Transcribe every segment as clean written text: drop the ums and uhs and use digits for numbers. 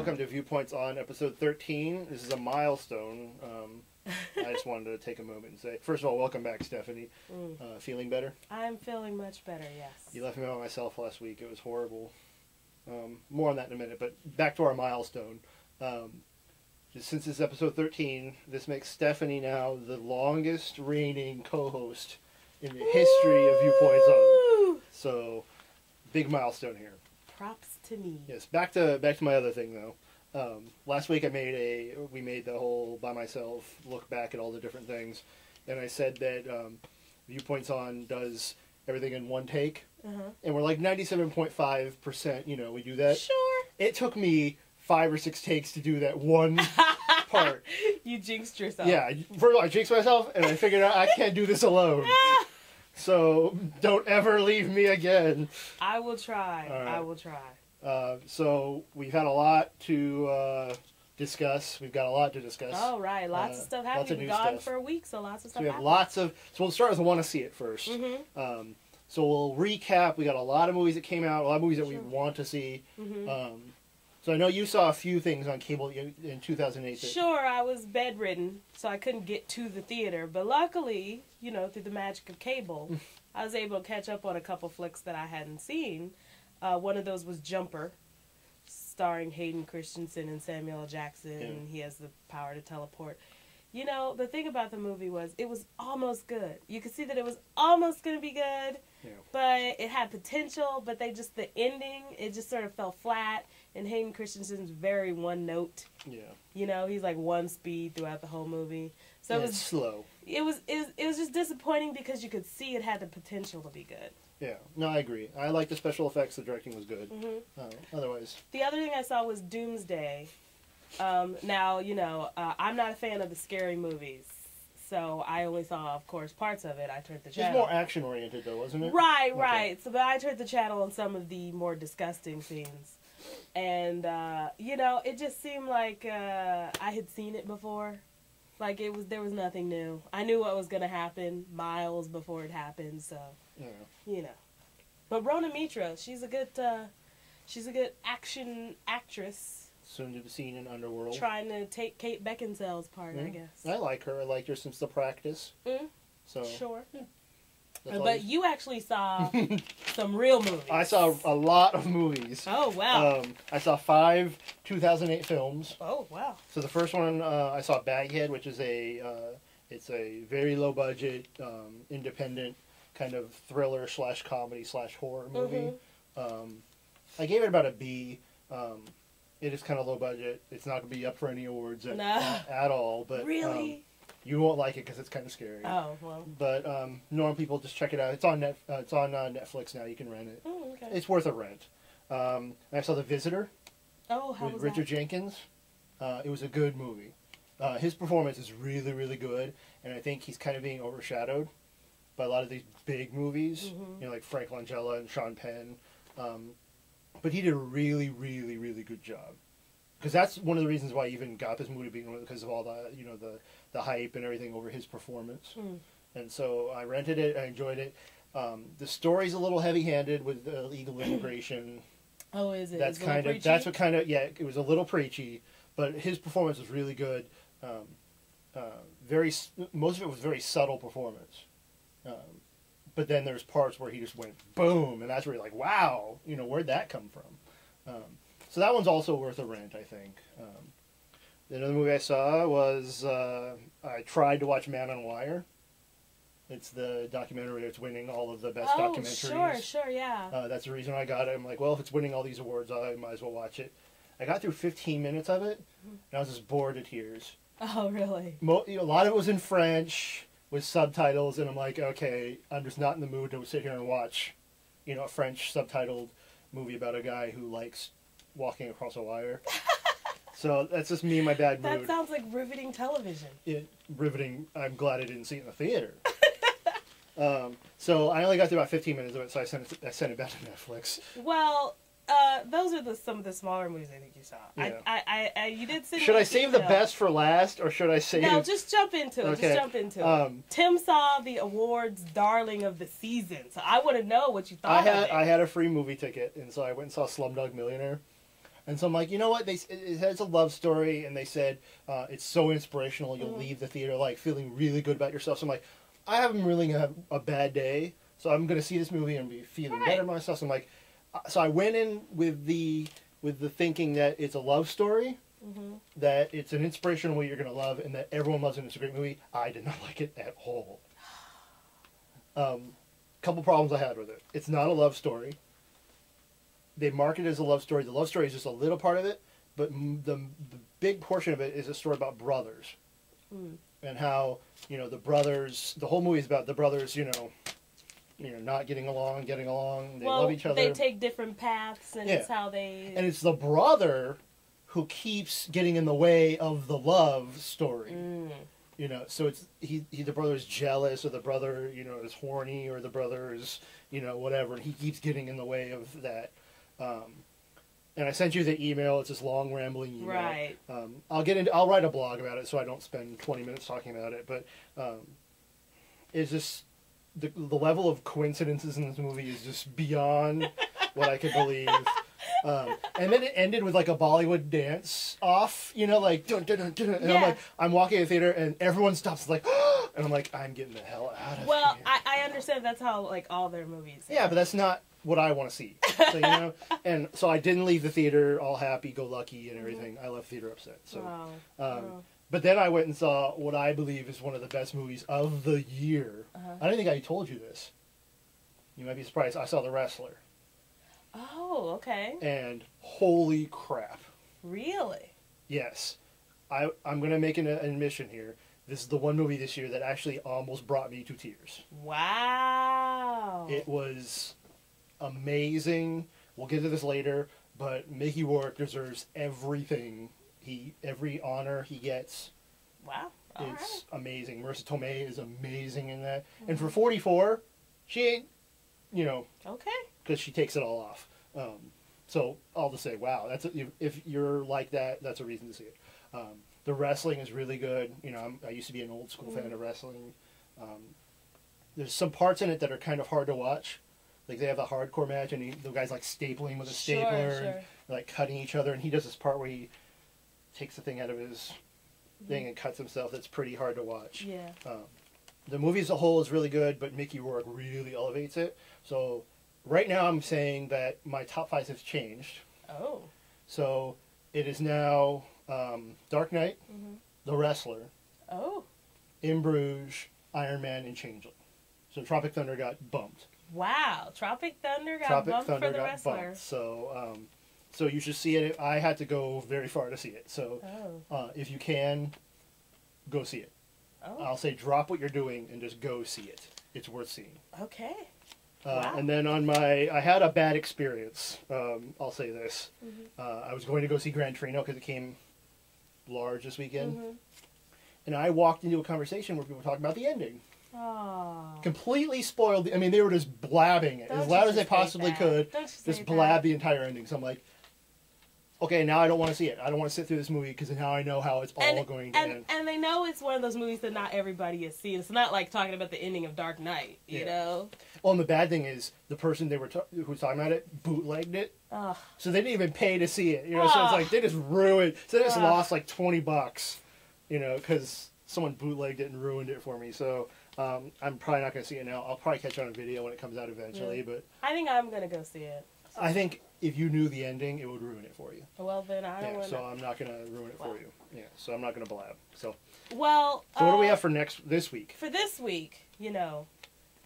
welcome to Viewpoints on episode 13. This is a milestone. I just wanted to take a moment and say, first of all, welcome back, Stephanie. Feeling better? I'm feeling much better, yes. You left me by myself last week. It was horrible. More on that in a minute, but back to our milestone. Since this is episode 13, this makes Stephanie now the longest reigning co-host in the history of Viewpoints on. So, big milestone here. Props to me. Yes, back to my other thing though. Last week we made the whole by myself look back at all the different things, and I said that Viewpoints on does everything in one take, and we're like 97.5%. You know, we do that. Sure. It took me 5 or 6 takes to do that one part. You jinxed yourself. Yeah, first of all, I jinxed myself, and I figured out I can't do this alone. So don't ever leave me again. I will try. Right. I will try. So we've had a lot to discuss. We've got a lot to discuss. Oh, right. Lots of stuff happening. We've gone for a week, so lots of stuff we have lots of... So we'll start with the want to see it first. So we'll recap. We got a lot of movies that came out, a lot of movies that we want to see. So I know you saw a few things on cable in 2008. Sure, I was bedridden, so I couldn't get to the theater. But luckily, you know, through the magic of cable, I was able to catch up on a couple flicks that I hadn't seen. One of those was Jumper, starring Hayden Christensen and Samuel L. Jackson. Yeah. He has the power to teleport. You know, the thing about the movie was it was almost good. You could see that it was almost going to be good, but it had potential, but the ending, it just sort of fell flat. And Hayden Christensen's very one note. Yeah. You know, he's like one speed throughout the whole movie. So it was slow. It was just disappointing because you could see it had the potential to be good. Yeah. No, I agree. I like the special effects. The directing was good. Otherwise. The other thing I saw was Doomsday. Now, you know, I'm not a fan of the scary movies. So I only saw, of course, parts of it. I turned the channel. It's more action-oriented, though, wasn't it? Right, right. So, but I turned the channel on some of the more disgusting scenes. And, you know, it just seemed like I had seen it before. Like, there was nothing new. I knew what was going to happen miles before it happened, so, you know. But Rona Mitra, she's a good action actress. Soon to be seen in Underworld. Trying to take Kate Beckinsale's part, I guess. I like her. I liked her since The Practice. So sure. But you actually saw some real movies. I saw a lot of movies. Oh, wow. I saw 5 2008 films. Oh, wow. So the first one, I saw Baghead, which is it's a very low budget, independent kind of thriller / comedy / horror movie. I gave it about a B. It is kind of low budget. It's not going to be up for any awards at all. But really? You won't like it because it's kind of scary. Oh, well. But normal people, just check it out. It's on Netflix now. You can rent it. Oh, okay. It's worth a rent. I saw The Visitor. Oh, how was with Richard Jenkins. It was a good movie. His performance is really, really good, and I think he's kind of being overshadowed by a lot of these big movies, you know, like Frank Langella and Sean Penn. But he did a really, really, really good job. Because that's one of the reasons why I even got this movie, because of all the, you know, the hype and everything over his performance. And so I rented it. I enjoyed it. The story's a little heavy-handed with illegal immigration. Oh, is it? That's what kind of it was a little preachy, but his performance was really good. Most of it was very subtle performance. But then there's parts where he just went boom, and that's where you're like, wow, you know, where'd that come from? So that one's also worth a rent, I think. The other movie I saw was, I tried to watch Man on Wire. It's the documentary that's winning all of the best documentaries. Oh, sure, yeah. That's the reason I got it. I'm like, well, if it's winning all these awards, I might as well watch it. I got through 15 minutes of it, and I was just bored to tears. Oh, really? A lot of it was in French with subtitles, and I'm like, okay, I'm just not in the mood to sit here and watch, you know, a French subtitled movie about a guy who likes walking across a wire. So that's just me and my bad mood. That sounds like riveting television. Riveting. I'm glad I didn't see it in the theater. So I only got through about 15 minutes of it, so I sent it back to Netflix. Well, those are some of the smaller movies I think you saw. Yeah. You did send Should I save the best for last, or should I save... No, just jump into it. Okay. Just jump into it. Tim saw the awards darling of the season, so I want to know what you thought of it. I had a free movie ticket, and so I went and saw Slumdog Millionaire. And so I'm like, you know what? It has a love story, and they said it's so inspirational. You'll leave the theater like feeling really good about yourself. So I'm like, I haven't really had a bad day, so I'm going to see this movie and be feeling better about myself. So I'm like, so I went in with the thinking that it's a love story, that it's an inspirational movie you're going to love, and that everyone loves it. It's a great movie. I did not like it at all. Couple problems I had with it. It's not a love story. They market it as a love story. The love story is just a little part of it, but the big portion of it is a story about brothers. And how, the brothers, the whole movie is about the brothers, not getting along. They love each other. They take different paths, and it's how they... And it's the brother who keeps getting in the way of the love story. So it's the brother is jealous, or the brother, is horny, or the brother is, whatever, and he keeps getting in the way of that. And I sent you the email. It's this long, rambling email. Right. I'll write a blog about it, so I don't spend 20 minutes talking about it. But it's just the level of coincidences in this movie is just beyond what I could believe. And then it ended with like a Bollywood dance off, like dun, dun, dun, dun, and I'm walking in the theater and everyone stops like, and I'm like, I'm getting the hell out of here. Well, I understand that's how like all their movies. Yeah, but that's not what I want to see. So, and so I didn't leave the theater all happy, go lucky, and everything. I left the theater upset. So, but then I went and saw what I believe is one of the best movies of the year. I don't think I told you this. You might be surprised. I saw The Wrestler. Oh, okay. And holy crap. Really? Yes. I'm going to make an admission here. This is the one movie this year that actually almost brought me to tears. Wow. It was amazing. We'll get to this later, but Mickey Rourke deserves everything. Every honor he gets. Wow. It's amazing. Marissa Tomei is amazing in that. And for 44, she ain't, okay. Because she takes it all off. So I'll just say, wow, if you're like that, that's a reason to see it. The wrestling is really good. I used to be an old school fan of wrestling. There's some parts in it that are kind of hard to watch. Like they have a hardcore match, and the guy's like stapling with a stapler, and like cutting each other. And he does this part where he takes the thing out of his thing and cuts himself. That's pretty hard to watch. Yeah. The movie as a whole is really good, but Mickey Rourke really elevates it. So right now I'm saying that my top 5 have changed. Oh. So it is now Dark Knight, The Wrestler, In Bruges, Iron Man, and Changeling. So Tropic Thunder got bumped. Wow, Tropic Thunder got bumped for The Wrestler. So, so you should see it. I had to go very far to see it. So, if you can, go see it. Oh. I'll say drop what you're doing and just go see it. It's worth seeing. Okay. Wow. And then I had a bad experience. I'll say this. I was going to go see Gran Torino because it came large this weekend. And I walked into a conversation where people were talking about the ending. Aww. Completely spoiled. I mean, they were just blabbing it as loud as they possibly could. Just blab the entire ending. So I'm like, okay, now I don't want to see it. I don't want to sit through this movie because now I know how it's all going to end. And they know it's one of those movies that not everybody has seen. It's not like talking about the ending of Dark Knight, you know? Well, and the bad thing is the person who was talking about it bootlegged it. So they didn't even pay to see it. So it's like they just ruined. So they just lost like $20, because someone bootlegged it and ruined it for me. So I'm probably not going to see it now. I'll probably catch it on a video when it comes out eventually. But I think I'm going to go see it. I think if you knew the ending, it would ruin it for you. Well, then I don't want to. So I'm not going to ruin it for you. Yeah, so I'm not going to blab. So what do we have for this week? For this week,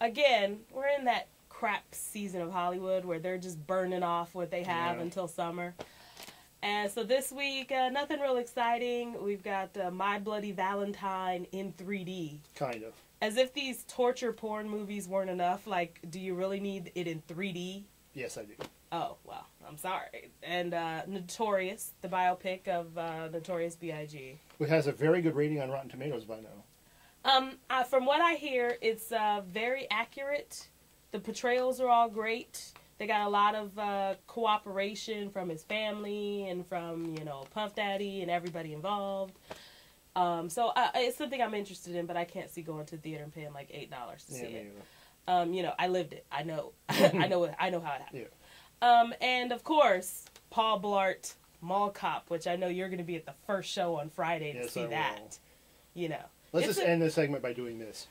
again, we're in that crap season of Hollywood where they're just burning off what they have until summer. And so this week, nothing real exciting. We've got My Bloody Valentine in 3D. Kind of. As if these torture porn movies weren't enough. Like, do you really need it in 3D? Yes, I do. Oh, well, I'm sorry. And Notorious, the biopic of Notorious B.I.G. Which has a very good rating on Rotten Tomatoes by now. From what I hear, it's very accurate. The portrayals are all great. They got a lot of cooperation from his family and from, Puff Daddy and everybody involved. So it's something I'm interested in, but I can't see going to the theater and paying like $8 to see it. I lived it. I know. I know how it happened. Yeah. And of course, Paul Blart Mall Cop, which I know you're going to be at the first show on Friday to Yes, see I that. will. You know. Let's just end this segment by doing this.